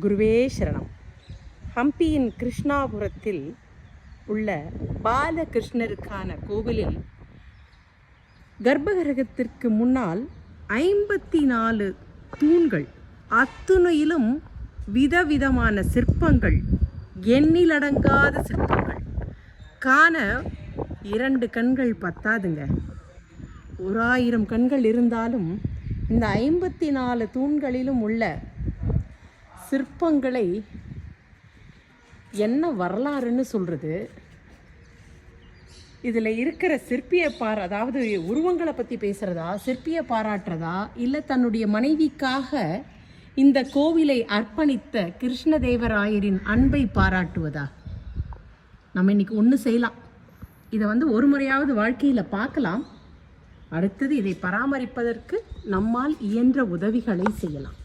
குருவே சரணம். ஹம்பியின் கிருஷ்ணாபுரத்தில் உள்ள பாலகிருஷ்ணருக்கான கோவிலில் கர்ப்பகிரகத்திற்கு முன்னால் 54 தூண்கள், அத்துணையிலும் விதவிதமான சிற்பங்கள், எண்ணிலடங்காத சிற்பங்கள். காண 2 கண்கள் பத்தாதுங்க. 1000 கண்கள் இருந்தாலும் இந்த 54 தூண்களிலும் உள்ள சிற்பங்களை என்ன வரலாறுன்னு சொல்கிறது? இதில் இருக்கிற சிற்பியை அதாவது உருவங்களை பற்றி பேசுகிறதா, சிற்பியை பாராட்டுறதா, இல்லை தன்னுடைய மனைவிக்காக இந்த கோவிலை அர்ப்பணித்த கிருஷ்ணதேவராயரின் அன்பை பாராட்டுவதா? நம்ம இன்னைக்கு ஒன்று செய்யலாம். இதை ஒரு முறையாவது வாழ்க்கையில் பார்க்கலாம். அடுத்தது இதை பராமரிப்பதற்கு நம்மால் இயன்ற உதவிகளை செய்யலாம்.